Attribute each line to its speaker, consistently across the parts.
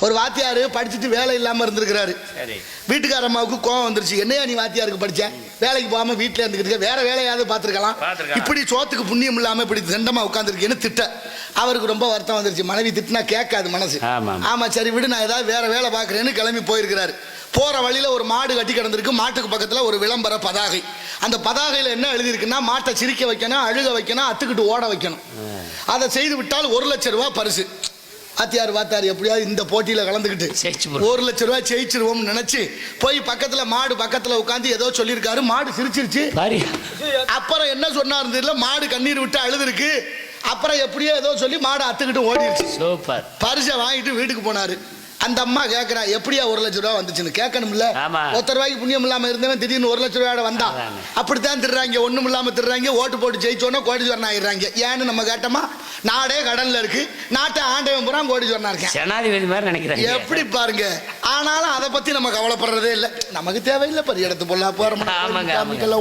Speaker 1: ஒரு வாத்தியார் படிச்சுட்டு வேலை இல்லாமல் இருந்திருக்கிறாரு. வீட்டுக்கார அம்மாவுக்கு கோவம் வந்துருச்சு. என்னையா நீ வாத்தியாருக்கு படித்தேன், வேலைக்கு போகாமல் வீட்டில் இருந்துக்கிட்டு வேற வேலையாவது பார்த்துருக்கலாம், இப்படி சோத்துக்கு புண்ணியம் இல்லாமல் இப்படி தண்டமாக உட்காந்துருக்கேன்னு திட்ட அவருக்கு ரொம்ப வருத்தம் வந்துருச்சு. மனைவி திட்டினா கேட்காது மனசு. ஆமாம் சரி விடு, நான் ஏதாவது வேற வேலை பார்க்குறேன்னு கிளம்பி போயிருக்கிறாரு. போகிற வழியில் ஒரு மாடு கட்டி கிடந்திருக்கு. மாட்டுக்கு பக்கத்தில் ஒரு விளம்பர பதாகை. அந்த பதாகையில் என்ன எழுதியிருக்குன்னா, மாட்டை சிரிக்க வைக்கணும், அழுக வைக்கணும், அத்துக்கிட்டு ஓட வைக்கணும். அதை செய்து விட்டால் 1 லட்சம் ரூபா பரிசு. வாத்தியார் பார்த்தாரு, எப்படியாவது இந்த போட்டியில் கலந்துக்கிட்டு 1 லட்சம் ரூபாய் ஜெயிச்சிருவோம்னு நினைச்சு போய் பக்கத்தில் மாடு பக்கத்தில் உட்காந்து ஏதோ சொல்லியிருக்காரு. மாடு சிரிச்சிருச்சு. அப்புறம் என்ன சொன்னார் தெரியல, மாடு கண்ணீர் விட்டு அழுதுருக்கு. அப்புறம் எப்படியோ ஏதோ சொல்லி மாடு அத்துக்கிட்டு ஓடிடுச்சு. பரிசை வாங்கிட்டு வீட்டுக்கு போனாரு. அந்த அம்மா கேட்கறா, எப்படியா 1 லட்சம் ரூபா வந்துச்சுன்னு. கேட்கணும்ல, 1 ரூபாய்க்கு புண்ணியம் இல்லாம இருந்தவன் திடீர்னு 1 லட்சம் ரூபாயோட வந்தா அப்படித்தான் திருறாங்க. ஒண்ணும் இல்லாம திருறாங்க. ஓட்டு போட்டு ஜெயிச்சோன்னா கோடீஸ்வரன் ஆயிடுறாங்க. ஏன்னு நம்ம கேட்டோமா, நாடே கடன்ல இருக்கு, நாட்டை ஆண்டவன் பூரா கோடீஸ்வரனா இருக்கேன், ஜனாதிபதி மாதிரி நினைக்கிறேன். எப்படி பாருங்க. ஆனாலும் அதை பத்தி நம்ம கவலைப்படுறதே இல்லை. நமக்கு தேவையில்லை, பெரிய இடத்து பொருளா போறோம்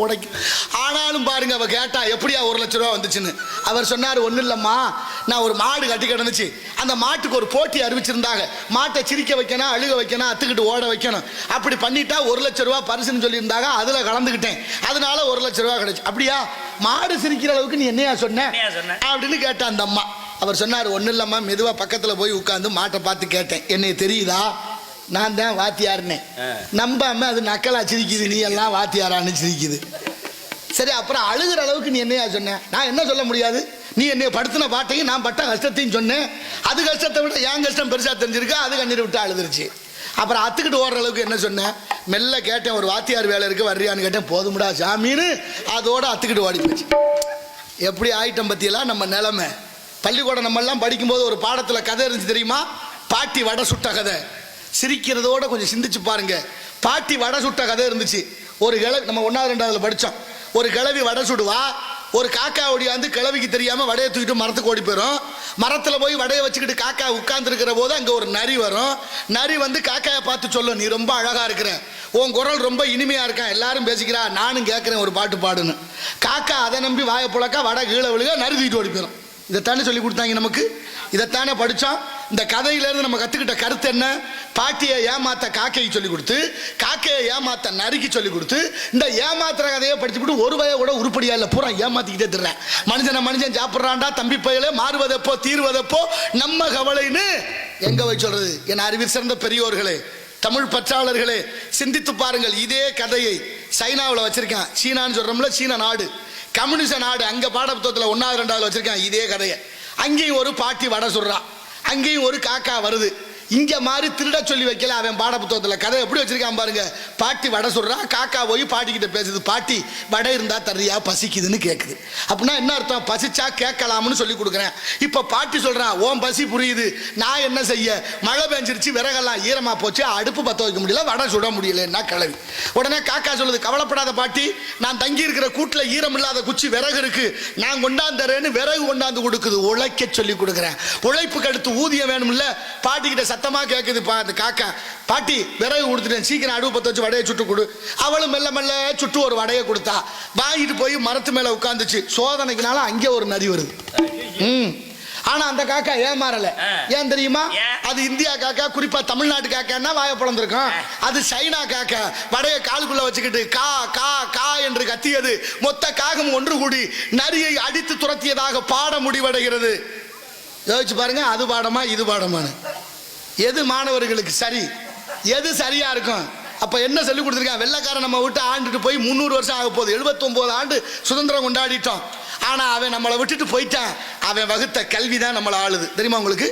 Speaker 1: உடைக்கும். ஆனாலும் பாருங்க, அவ கேட்டா எப்படியா 1 லட்சம் ரூபா வந்துச்சுன்னு. அவர் சொன்னாரு, ஒன்னும் இல்லம்மா, நான் ஒரு மாடு கட்டி கிடந்துச்சு. அந்த மாட்டுக்கு ஒரு போட்டி அறிவிச்சிருந்தாங்க. மாட்டை சிரிக்க வைக்கணும், அழுக வைக்கணும், அத்துக்கிட்டு ஓட வைக்கணும். அப்படி பண்ணிட்டா 1 லட்சம் ரூபா பரிசுன்னு சொல்லியிருந்தாங்க. அதுல கலந்துக்கிட்டேன், அதனால 1 லட்சம் ரூபா கிடைச்சு. அப்படியா, மாடு சிரிக்கிற அளவுக்கு நீ என்னையா சொன்ன அப்படின்னு கேட்டா அந்த அம்மா. அவர் சொன்னார், ஒன்னும் இல்லம்மா, மெதுவா பக்கத்துல போய் உட்கார்ந்து மாட்டை பார்த்து கேட்டேன், என்னை தெரியுதா, நான் தான் வாத்தியாருன்னு. நம்பாம அது நக்கலா சிரிக்குது, நீ எல்லாம் வாத்தியாரான்னு சிரிக்குது. சரி, அப்புறம் அழுகிற அளவுக்கு நீ என்னையா சொன்ன. நான் என்ன சொல்ல முடியாது, நீ என்னை படுத்தின பாட்டையும் நான் பட்ட கஷ்டத்தையும் சொன்னேன். அது கஷ்டத்தை விட என் கஷ்டம் பெருசா தெரிஞ்சிருக்கா, அது கண்ணீர் விட்டு அழுதுருச்சு. அப்புறம் அத்துக்கிட்டு ஓடுற அளவுக்கு என்ன சொன்னேன். மெல்ல கேட்டேன், ஒரு வாத்தியார் வேலை இருக்கு வர்றியான்னு கேட்டேன். போதும்டா சாமின்னு அதோட அத்துக்கிட்டு ஓடி போச்சு. எப்படி ஆயிட்டம் பத்தியெல்லாம் நம்ம நிலைமை. பள்ளிக்கூடம் நம்ம எல்லாம் படிக்கும்போது ஒரு பாடத்துல கதை இருந்துச்சு தெரியுமா, பாட்டி வடை சுட்ட கதை. சிரிக்கிறதோட கொஞ்சம் சிந்திச்சு பாருங்க. பாட்டி வடை சுட்ட கதை இருந்துச்சு. ஒரு கிழவி, நம்ம 1வது 2வதுல படித்தோம். ஒரு கிழவி வடை சுடுவா. ஒரு காக்கா ஓடியாந்து கிழவிக்கு தெரியாம வடையை தூக்கிட்டு மரத்துக்கு ஓடி போயிடும். மரத்துல போய் வடையை வச்சுக்கிட்டு காக்கா உட்கார்ந்து இருக்கிற போது அங்க ஒரு நரி வரும். நரி வந்து காக்காயை பார்த்து சொல்லும், நீ ரொம்ப அழகா இருக்கிற, உன் குரல் ரொம்ப இனிமையா இருக்கான், எல்லாரும் பேசிக்கிறா, நானும் கேட்கிறேன் ஒரு பாட்டு பாடுன்னு. காக்கா அதை நம்பி வாயை புழக்கா, வடை கீழே விழுக, நரி தூக்கிட்டு ஓடி போயிடும். இதைத்தானே சொல்லி கொடுத்தாங்க நமக்கு, இதைத்தானே படித்தோம். இந்த கதையிலேருந்து நம்ம கற்றுக்கிட்ட கருத்து என்ன, பாட்டியை ஏமாத்த காக்கையை சொல்லி கொடுத்து, காக்கையை ஏமாத்த நரிக்கு சொல்லி கொடுத்து, இந்த ஏமாத்துற கதையை படிச்சுக்கிட்டு ஒரு வய கூட உருப்படியா இல்லை, பூரா ஏமாத்திக்கிட்டே திடுறேன். மனுஷன் சாப்பிட்றான்டா தம்பி பயலே, மாறுவதப்போ தீர்வதப்போ நம்ம கவலைன்னு எங்க போய் சொல்றது. என் அறிவில் சிறந்த பெரியோர்களே, தமிழ் பற்றாளர்களே, சிந்தித்து பாருங்கள். இதே கதையை சைனாவில் வச்சிருக்கேன். சீனான்னு சொல்றோம்ல, சீன நாடு, கம்யூனிஸ்ட் நாடு. அங்க பாடப்புத்தகத்தில் 1வது 2வதுல வச்சிருக்கேன் இதே கதையை. அங்கேயும் ஒரு பாட்டி வடை சுடுறான், அங்கேயும் ஒரு காக்கா வருது. இங்க மாதிரி திருட சொல்லி வைக்கல அவன் பாடப்புத்தகத்தில். கதை எப்படி வச்சிருக்கான் பாருங்க. பாட்டி வடை சுடுறா, காக்கா போய் பாட்டி கிட்ட பேசுது, பாட்டி வடை இருந்தா தர்றியா, பசிக்குதுன்னு கேட்குது. அப்படின்னா என்ன அர்த்தம், பசிச்சா கேட்கலாம்னு சொல்லி கொடுக்குறேன். இப்ப பாட்டி சொல்றான், ஓன் பசி புரியுது, நான் என்ன செய்ய, மழை பெஞ்சிருச்சு, விறகெல்லாம் ஈரமா போச்சு, அடுப்பு பத்த வைக்க முடியல, வடை சுட முடியலன்னா கிளவி. உடனே காக்கா சொல்லுது, கவலைப்படாத பாட்டி, நான் தங்கி இருக்கிற கூட்டுல ஈரம் இல்லாத குச்சி விறகு இருக்கு, நான் கொண்டாந்துறேன்னு விறகு கொண்டாந்து கொடுக்குது. உழைக்க சொல்லி கொடுக்குறேன். உழைப்புக்கு அடுத்து ஊதியம் வேணும்ல. பாட்டி கிட்ட சத்தமா கேட்குது அந்த காக்கா, பாட்டி விறகு கொடுத்துட்டேன், சீக்கிரம் அடுப்பு பத்த வச்சு வடையை சுட்டு கொடு. அவளும் மெல்ல மெல்ல சுட்டு ஒரு வடையை கொடுத்தா. வாங்கிட்டு போய் மரத்து மேல உட்காந்துச்சு. சோதனைக்குனால அங்கே ஒரு நரி வருது. ஆனா அந்த காக்கா ஏமாறல. ஏன் தெரியுமா, அது இந்தியா காக்கா, குறிப்பா தமிழ்நாட்டு காக்கான்னா வாய பிளந்திருக்கும். அது சைனா காக்கா. வடைய காலுக்குள்ள வச்சுக்கிட்டு கா கா கா என்று கத்தியது. மொத்த காகம் ஒன்று கூடி நரியை அடித்து துரத்தியதாக பாட முடிவடைகிறது. யோசிச்சு பாருங்க, அது பாடமா இது பாடமான, எது மாணவர்களுக்கு சரி, எது சரியா இருக்கும். அப்ப என்ன சொல்லி கொடுத்துருக்கான், வெள்ளைக்காரன் நம்ம விட்டு ஆண்டுட்டு போய் 300 வருஷம் ஆக போகுது. 79 ஆண்டு சுதந்திரம் கொண்டாடிட்டோம். ஆனா அவன் நம்மளை விட்டுட்டு போயிட்டான். அவன் வகுத்த கல்வி தான் நம்மளை ஆளுது. தெரியுமா உங்களுக்கு?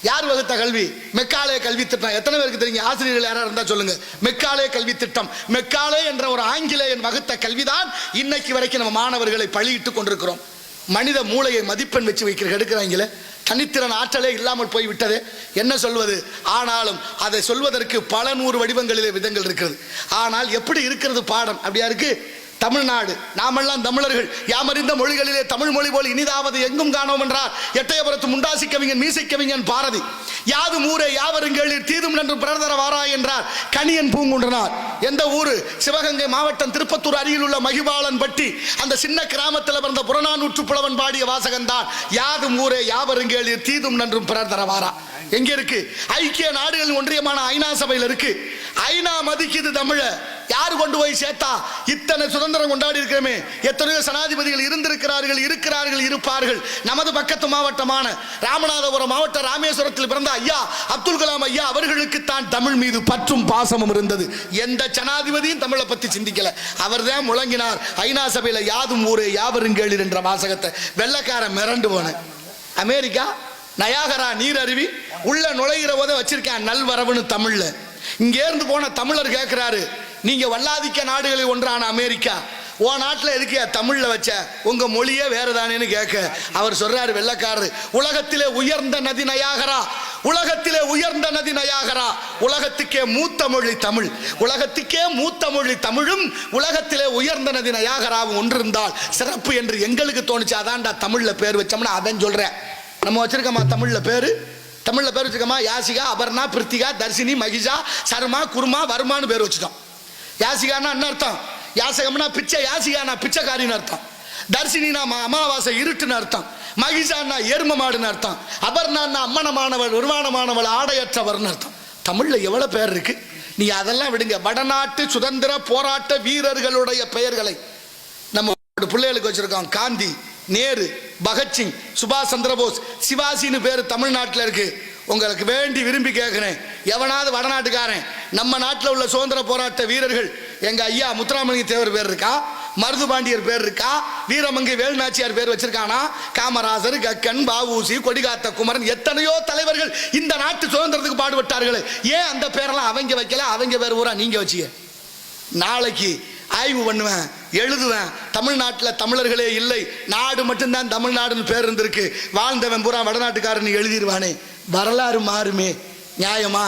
Speaker 1: யார் வகுத்த கல்வி? மெக்காலே கல்வி திட்டம். எத்தனை பேருக்கு தெரியுங்க? ஆசிரியர்கள் யாரா இருந்தா சொல்லுங்க. மெக்காலே கல்வி திட்டம். மெக்காலே என்ற ஒரு ஆங்கிலேயன் வகுத்த கல்விதான் இன்னைக்கு வரைக்கும் நம்ம மாணவர்களை பழியிட்டு கொண்டிருக்கிறோம். மனித மூளையை மதிப்பெண் வச்சு எடுக்கிறாங்களே, தனித்திறன் ஆற்றலே இல்லாமல் போய்விட்டது. என்ன சொல்வது? ஆனாலும் அதை சொல்வதற்கு பல 100 வடிவங்களிலே விதங்கள் இருக்கிறது. ஆனால் எப்படி இருக்கிறது பாடம்? அப்படியா இருக்கு. தமிழ்நாடு, நாமெல்லாம் தமிழர்கள், யாமறிந்த மொழிகளிலே தமிழ் மொழி போல் இனிதாவது எங்கும் காணோம் என்றார் எட்டயபுரத்து முண்டாசி கவிஞன் மீசை கவிஞன் பாரதி. யாதும் ஊரே யாவரும் கேளீர் தீதும் நன்று பிறர்தர வாராய் என்றார் கணியன் பூங்குன்றனார். எந்த ஊரு? சிவகங்கை மாவட்டம் திருப்பத்தூர் அருகில் உள்ள மகிபாலன் பட்டி. அந்த சின்ன கிராமத்தில் பிறந்த புறநானூற்று புலவன் பாடிய வாசகந்தான் யாதும் ஊரே யாவரும் கேளீர் தீதும் நன்றும் பிறர்தர வாரா. எங்க இருக்கு? ஐக்கிய நாடுகள் ஒன்றியமான ஐநா சபையில் இருக்கு. ஐநா மதிக்குது தமிழ. யாரு கொண்டு போய் சேர்த்தா? இத்தனை சுதந்திரம் கொண்டாடி இருக்கிறோமே, எத்தனையோ சனாதிபதிகள் இருந்திருக்கிறார்கள், இருக்கிறார்கள், இருப்பார்கள். நமது பக்கத்து மாவட்டமான ராமநாதபுரம் மாவட்ட ராமேஸ்வரத்தில் பிறந்த ஐயா அப்துல் கலாம் ஐயா அவர்களுக்கு தான் தமிழ் மீது பற்றும் பாசமும் இருந்தது. எந்த ஜனாதிபதியும் தமிழை பத்தி சிந்திக்கல. அவர் தான் முழங்கினார் ஐநா சபையில யாதும் ஊரே யாவரும் கேளீர் என்ற வாசகத்தை. வெள்ளைக்காரன் மிரண்டு போன. அமெரிக்கா நயாகரா நீர் அருவி உள்ள நுழைகிற போத வச்சிருக்கேன் நல்வரவுன்னு தமிழ்ல. இங்க இருந்து போன தமிழர் கேட்கிறாரு, நீங்க வல்லாதிக்க நாடுகளில் ஒன்றான அமெரிக்கா, ஓ நாட்டில் எதுக்கு தமிழ்ல வச்ச, உங்க மொழியே வேறதானேன்னு கேட்க அவர் சொல்றாரு வெள்ளக்காரரு, உலகத்திலே உயர்ந்த நதி நயாகரா, உலகத்திலே உயர்ந்த நதி நயாகரா, உலகத்துக்கே மூத்த மொழி தமிழ், உலகத்துக்கே மூத்த மொழி தமிழும் உலகத்திலே உயர்ந்த நதி நயாகராவும் ஒன்றிருந்தால் சிறப்பு என்று எங்களுக்கு தோணுச்சு. அதான்டா தமிழ்ல பேர் வச்சோம்னா அதான் சொல்றேன். நம்ம வச்சிருக்கோமா தமிழ்ல பேரு? தமிழ்ல பேர் வச்சிருக்கோமா? யாசிகா, அபர்ணா, பிருத்திகா, தர்ஷினி, மகிஷா, சர்மா, குருமா, வருமானு பேர் வச்சுட்டோம். யாசிகானா என்ன அர்த்தம்? யாசகம்னா பிச்சை, யாசிகானா பிச்சைக்காரின்னு அர்த்தம். தர்ஷினினா அமாவாசை இருட்டுன்னு அர்த்தம். மகிஷான்னா எரும மாடுன்னு அர்த்தம். அபர்ணான்னா அம்மனமானவள், உருவானமானவள், ஆடையற்றவர்னு அர்த்தம். தமிழ்ல எவ்வளவு பேர் இருக்கு. நீ அதெல்லாம் விடுங்க. வடநாட்டு சுதந்திர போராட்ட வீரர்களுடைய பெயர்களை நம்ம பிள்ளைகளுக்கு வச்சிருக்கோம். காந்தி, நேரு, பகத்சிங், சுபாஷ் சந்திரபோஸ், சிவாஜின்னு பேர் தமிழ்நாட்டில் இருக்கு. உங்களுக்கு வேண்டி விரும்பி கேட்கிறேன், எவனாவது வடநாட்டுக்காரன் நம்ம நாட்டில் உள்ள சுதந்திர போராட்ட வீரர்கள் எங்க ஐயா முத்துராமலிங்க தேவர் பேர் இருக்கா? மருது பாண்டியர் பேர் இருக்கா? வீரமங்கை வேலுநாச்சியார் பேர் வச்சிருக்கானா? காமராஜர், கக்கன், பாவூசி, கொடிகாத்த குமரன், எத்தனையோ தலைவர்கள் இந்த நாட்டு சுதந்திரத்துக்கு பாடுபட்டார்கள். ஏன் அந்த பேரெல்லாம் அவங்க வைக்கல? அவங்க பேர் ஊரா நீங்க வச்சிய. நாளைக்கு ஆய்வு பண்ணுவேன், எழுதுவேன். தமிழ்நாட்டில் தமிழர்களே இல்லை, நாடு மட்டும்தான் தமிழ்நாடுன்னு பேர் இருந்திருக்கு. வாழ்ந்தவன் பூரா வடநாட்டுக்காரன் எழுதிடுவானே. வரலாறு மாறுமே. நியாயமா?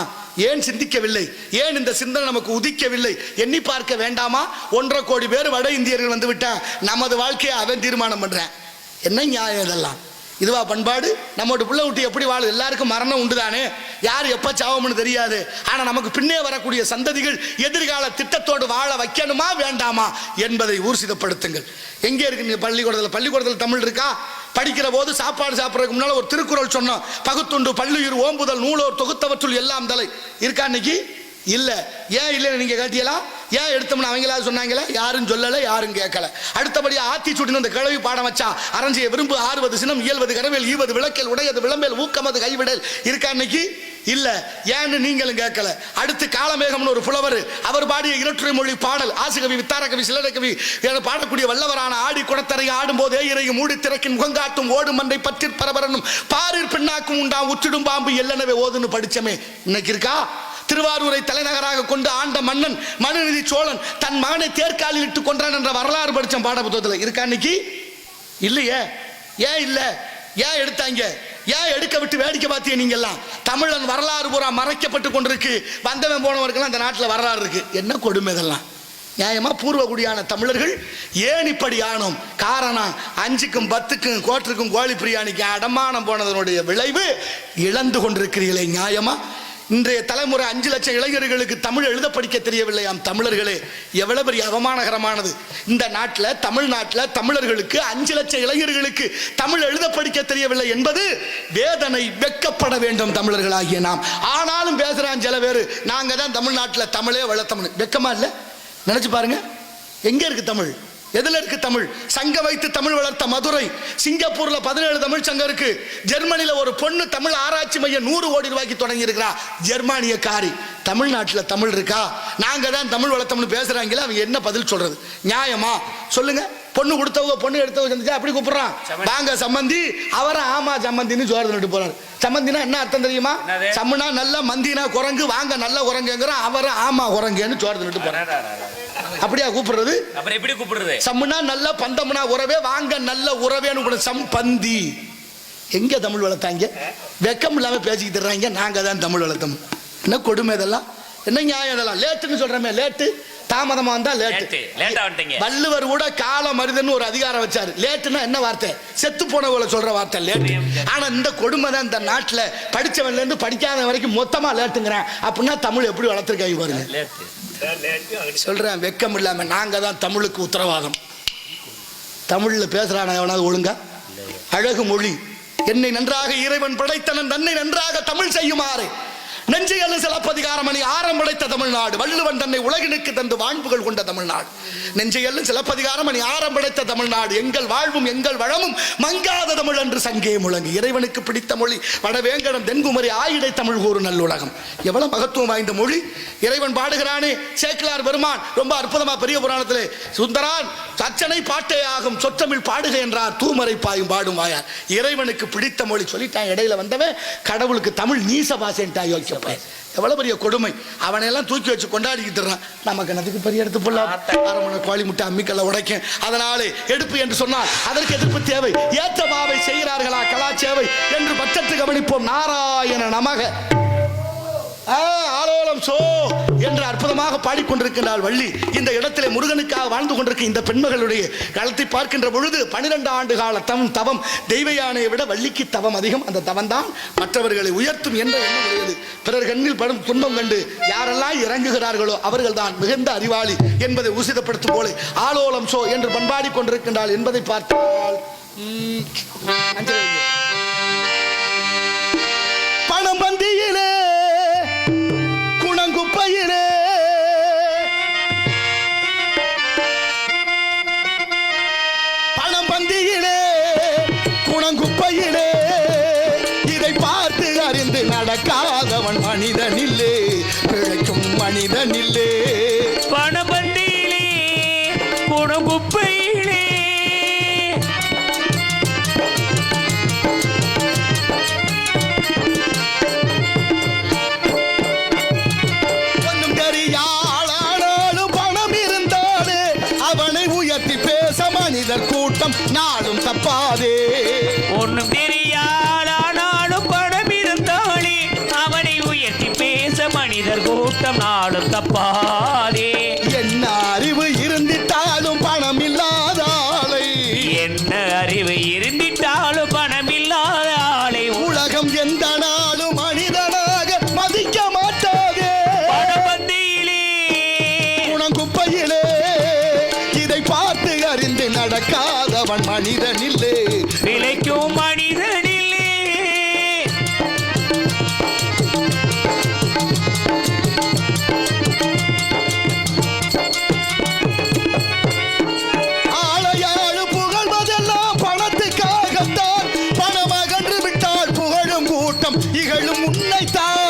Speaker 1: ஏன் சிந்திக்கவில்லை? ஏன் இந்த சிந்தனை நமக்கு உதிக்கவில்லை? எண்ணி பார்க்க வேண்டாமா? 1.5 கோடி பேர் வட இந்தியர்கள் வந்து விட்டா நமது வாழ்க்கையை அவன் தீர்மானம் பண்றேன். என்ன நியாயம் இதெல்லாம்? இதுவா பண்பாடு? நம்மோட பிள்ளை விட்டு எப்படி வாழு? எல்லாருக்கும் மரணம் உண்டுதானே, யார் எப்ப சாவம்னு தெரியாது. ஆனா நமக்கு பின்னே வரக்கூடிய சந்ததிகள் எதிர்கால திட்டத்தோடு வாழ வைக்கணுமா வேண்டாமா என்பதை ஊர்ஜிதப்படுத்துங்கள். எங்கே இருக்கு நீங்க பள்ளிக்கூடத்தில்? பள்ளிக்கூடத்தில் தமிழ் இருக்கா? படிக்கிற போது சாப்பாடு சாப்பிட்றதுக்கு முன்னால ஒரு திருக்குறள் சொன்னோம், பகுத்துண்டு பள்ளியூர் ஓம்புதல் நூலோர் தொகுத்தவற்றுள் எல்லாம் தலை. இருக்கா இன்னைக்கு? இல்ல. ஏன் இல்லைன்னு நீங்க கேட்டீங்களா? ஏன் எடுத்தோம்னு அவங்களா சொன்னாங்களே? யாரும் சொல்லல, யாரும் கேட்கல. அடுத்தபடியா ஆத்திச்சூட்டின அந்த கிழவி பாடம் வச்சா, அரஞ்சிய விரும்பு, ஆறுவது சினம், இயல்வது கரவேல், ஈவது விளக்கல், உடையது விளம்பேல், ஊக்கமது கைவிடல். இருக்கா இன்னைக்கு? இல்ல. ஏன்னு நீங்களும் கேட்கல. அடுத்து காலமேகம்னு ஒரு புலவர், அவர் பாடிய இரட்டுரை மொழி பாடல், ஆசுகவி, வித்தாரகவி, சிலரகவி என பாடக்கூடிய வல்லவரான ஆடி குடத்தரை ஆடும் போதே இறையும் மூடி திறக்கின் முகங்காட்டும் ஓடும் மண்டை பற்றி பரபரனும் பாரிற் பின்னாக்கும் உண்டாம் உற்றிடும் பாம்பு எல்லனவே ஓதுன்னு படிச்சமே. இன்னைக்கு இருக்கா? திருவாரூரை தலைநகராக கொண்டு ஆண்ட மன்னன் மனுநீதி சோழன் தன் மகனை தேர்காலில் இட்டு கொன்றான் என்ற வரலாறு படிச்ச பாட புத்தகத்தில். இருக்கா இன்னைக்கு? இல்லையே. ஏன் இல்ல? ஏன் எடுத்தாங்க? ஏன் எடுக்க விட்டு வேடிக்கை பார்த்தீங்க? நீங்க எல்லாம் தமிழன் வரலாறு பூரா மறைக்கப்பட்டு கொண்டிருக்கு. வந்தவன் போனவருக்கெல்லாம் அந்த நாட்டில் வரலாறு இருக்கு. என்ன கொடுமை இதெல்லாம்? நியாயமா? பூர்வகுடியான தமிழர்கள் ஏன் இப்படி ஆனோம்? காரணம் 5க்கும் 10க்கும் கோட்டுக்கும் கோழி பிரியாணிக்கு அடமானம் போனதனுடைய விளைவு இழந்து கொண்டிருக்கிறீர்களே. நியாயமா? இன்றைய தலைமுறை 5 லட்சம் இளைஞர்களுக்கு தமிழ் எழுத படிக்க தெரியவில்லையாம். தமிழர்களே, எவ்வளவு பெரிய அவமானகரமானது. இந்த நாட்டில், தமிழ்நாட்டில் தமிழர்களுக்கு 5 லட்சம் இளைஞர்களுக்கு தமிழ் எழுத படிக்க தெரியவில்லை என்பது வேதனை. வெட்கப்பட வேண்டும் தமிழர்களாகிய நாம். ஆனாலும் பேசுறான் சில பேர், நாங்க தான் தமிழ்நாட்டில் தமிழே வளர்த்தோம்னு. வெட்கமா இல்லை? நினைச்சு பாருங்க. எங்க இருக்கு தமிழ்? எதுல இருக்கு தமிழ்? சங்கம் வைத்து தமிழ் வளர்த்த மதுரை. சிங்கப்பூர்ல 17 தமிழ் சங்கம் இருக்கு. ஜெர்மனில ஒரு பொண்ணு தமிழ் ஆராய்ச்சி மையம் 100 கோடி ரூபாய்க்கு தொடங்கி இருக்கிறா. ஜெர்மானிய காரி. தமிழ்நாட்டில் தமிழ் இருக்கா? நாங்க தான் தமிழ் வளர்த்தோம்னு பேசுறாங்களா? அவங்க என்ன பதில் சொல்றது? நியாயமா? சொல்லுங்க. பொண்ணு கொடுத்தவங்க பொண்ணு எடுத்தவங்க செஞ்சா அப்படி கூப்பிடுறான், வாங்க சம்மந்தி. அவரை ஆமா சம்மந்தின்னு ஜோர் தந்துட்டு போறாரு. சம்மந்தினா என்ன அர்த்தம் தெரியுமா? சம்முனா நல்ல, மந்தினா குரங்கு, வாங்க நல்ல குரங்குங்கிறான். அவரை ஆமா குரங்குன்னு ஜோர் தந்துட்டு போறாரு. அப்படியா கூப்பிடுறது? அப்புறம் எப்படி கூப்பிடுறது? சம்முனா நல்ல, பந்தம்னா உறவே, வாங்க நல்ல உறவேன்னு கூட சம்பந்தி. எங்க தமிழ் வளர்த்தாங்க? வெக்கம் இல்லாம பேசிக்கிட்டு தர்றாங்க. நாங்க தான் தமிழ் வளர்த்தோம். என்ன கொடுமை இதெல்லாம்? என்ன நியாயம் இதெல்லாம்? லேட்டுன்னு சொல்றமே, லேட்டு தாமதமா வந்தா லேட்டு. வள்ளுவர் கூட கால மருதன்னு ஒரு அதிகாரம் வச்சாரு. லேட்டுன்னா என்ன வார்த்தை? செத்து போனவங்களை சொல்ற வார்த்தை லேட்டு. ஆனா இந்த கொடுமை தான் இந்த நாட்டுல படிச்சவன்ல இருந்து படிக்காத வரைக்கும் மொத்தமா லேட்டுங்கிறேன். அப்படின்னா தமிழ் எப்படி வளர்த்துருக்காங்க பாருங்க. சொல்றேன் வெக்கம் இல்லாம. நாங்க தான் தமிழுக்கு உத்தரவாதம். தமிழ்ல பேசுறான எவனாவது ஒழுங்கா? அழகு மொழி. என்னை நன்றாக இறைவன் படைத்தனன், தன்னை நன்றாக தமிழ் செய்யுமாறு நெஞ்சையல்லு சிலப்பதிகாரமணி ஆரம் படைத்த தமிழ்நாடு. வள்ளுவன் தன்னை உலகினுக்கு தந்து வாழ்வுகள் கொண்ட தமிழ்நாடு. நெஞ்சையல்லு சிலப்பதிகாரமணி ஆரம் படைத்த தமிழ்நாடு. எங்கள் வாழ்வும் எங்கள் வளமும் மங்காத தமிழ் என்று சங்கே முழங்கு. இறைவனுக்கு பிடித்த மொழி வடவேங்கடம் தென்குமரி ஆயிடை தமிழ் கூறு நல்லுலகம். எவ்வளவு மகத்துவம் வாய்ந்த மொழி. இறைவன் பாடுகிறானே, சேக்கிலார் பெருமான் ரொம்ப அற்புதமா பெரிய புராணத்திலே, சுந்தரான் சச்சனை பாட்டே ஆகும் சொற்றமிழ் பாடுக என்றார், தூமரை பாயும் பாடும் வாயார். இறைவனுக்கு பிடித்த மொழி சொல்லிட்டான். இடையில வந்தவன் கடவுளுக்கு தமிழ் நீச பாசைன்ட்டா. யோசிச்ச எவ்வளவு பெரிய கொடுமை. அவனையெல்லாம் தூக்கி வச்சு கொண்டாடிக்கிட்டு இருக்கான். நமக்கு என்னதுக்கு பெரிய எடுத்து போடலாம். அரமணை கோழி முட்டை அம்மிக்கல்ல உடைக்கும். அதனாலே எடுப்பு என்று சொன்னால் அதற்கு எதிர்ப்பு தேவை. ஏற்ற பாவை செய்கிறார்களா கலாச்சேவை என்று பட்சத்து கவனிப்போம். நாராயண நமக ஆலோலம் சோ என்று அற்புதமாக பாடிக்கொண்டிருக்கிறாள் வள்ளி. இந்த இடத்திலே முருகனுக்காக வாழ்ந்து கொண்டிருக்க இந்த பெண்மகளுடைய களத்தை பார்க்கின்ற பொழுது 12 ஆண்டு கால தவம். தெய்வ யானையை விட வள்ளிக்கு தவம் அதிகம். அந்த தவம் தான் மற்றவர்களை உயர்த்தும் என்ற எண்ணம் உடையது. பிறர் கண்ணில் படும் துன்பம் கண்டு யாரெல்லாம் இறங்குகிறார்களோ அவர்கள் தான் மிகுந்த அறிவாளி என்பதை ஊசிதப்படுத்தும் போல ஆலோலம் சோ என்று பண்பாடி கொண்டிருக்கின்றாள் என்பதை பார்த்தால் பணம் பந்தியிலே குணங்குப்பையிலே பணம் பந்தியிலே குணங்குப்பையிலே இதை பார்த்து அறிந்து நடக்காதவன் மனிதனில்லே, பிழைக்கும் மனிதனில்லே.
Speaker 2: பணம் பந்தியிலே குணங்குப்பையிலே
Speaker 1: கூட்டம் நாளும் தப்பாதே.
Speaker 2: ஒன்னும் தெரியாளானாலும் பணம் இருந்தாலே அவனை உயர்த்தி பேச மனிதர் கூட்டம் நாளும் தப்பாதே.
Speaker 1: என்ன அறிவு இருந்திட்டாலும் பணம் இல்லாத ஆளை,
Speaker 2: என்ன அறிவு இருந்திட்டாலும் பணம் இல்லாத ஆளை
Speaker 1: உலகம் எந்த நாளும் மனிதனாக மதிக்க மாட்டாதே.
Speaker 2: பணபந்தியிலே
Speaker 1: குணங்குப்பையிலே இதை பார்த்து அறிந்து நடக்காதவன் மனிதனில்லே,
Speaker 2: விளைக்கும் மனிதனில்லே.
Speaker 1: ஆளையாளு புகழ்வதெல்லாம் பணத்துக்காகத்தான். பணம் அகன்று விட்டால் புகழும் கூட்டம் இகழும் உன்னைத்தான்.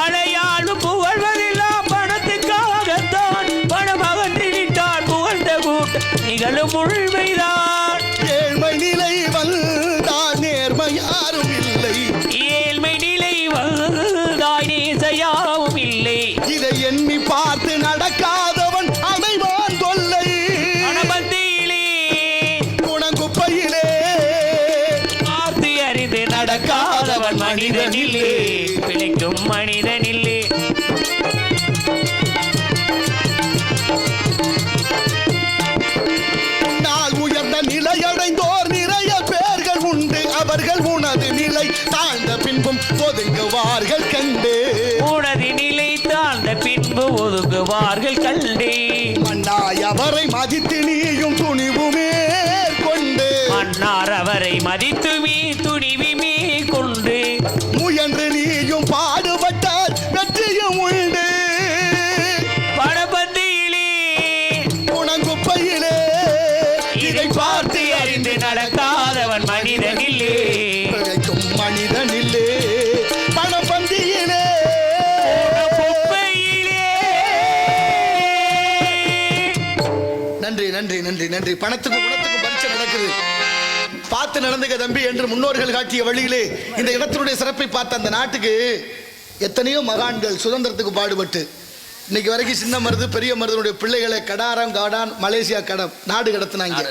Speaker 2: ஆளையாளு புகழ்வதெல்லாம் பணத்துக்காகத்தான். பணம் அகன்று விட்டால் புகழ்ந்த கூட்டம் நிகழும் உண்மைதான்.
Speaker 1: ஏழ்மை நிலை வந்தால் நேர்மை யாரும் இல்லை,
Speaker 2: ஏழ்மை நிலை வந்தாய் நேசையாவும் இல்லை.
Speaker 1: இதை எண்ணி பார்த்து நடக்காதவன் அடைவான் தொல்லை.
Speaker 2: பணபந்தியிலே
Speaker 1: குணங்குப்பையிலே
Speaker 2: பார்த்து அறிந்து நடக்காதவன் மனிதனில்லே, பிழைக்கும் மனிதனில்லே.
Speaker 1: நிலையடைந்தோர் நிறைய பேர்கள் உண்டு. அவர்கள் உனது நிலை தாழ்ந்த பின்பும் ஒதுங்குவார்கள் கண்டே.
Speaker 2: உனது நிலை தாழ்ந்த பின்பு ஒதுங்குவார்கள் கண்டே.
Speaker 1: மன்னாய் அவரை மதித்து நீயும் துணிவுமே கொண்டு,
Speaker 2: மன்னார் அவரை மதித்துமே துணிவுமே கொண்டு
Speaker 1: முயன்று நீயும் பாடுபட்டால் வெற்றியும் உண்டு.
Speaker 2: பணபந்தியிலே
Speaker 1: குணங்குப்பையிலே
Speaker 2: இதை பார்த்து அறிந்து நடக்காதவன் மனிதனில்லே,
Speaker 1: பிழைக்கும் மனிதனில்லே. பணம் பந்தியிலே
Speaker 2: குப்பையிலே.
Speaker 1: நன்றி நன்றி நன்றி நன்றி. பணத்துக்கும் குணத்துக்கும் பரீட்சை நடக்குது. பார்த்து நடந்துக்க தம்பி என்று முன்னோர்கள் காட்டிய வழியிலே இந்த இடத்தினுடைய சிறப்பை பார்த்த அந்த நாட்டுக்கு எத்தனையோ மகான்கள் சுதந்திரத்துக்கு பாடுபட்டு இன்னைக்கு வரைக்கும் சின்ன மருது பெரிய மருதனுடைய பிள்ளைகளை கடாரம் காடான் மலேசியா நாடு கடத்தினாங்க.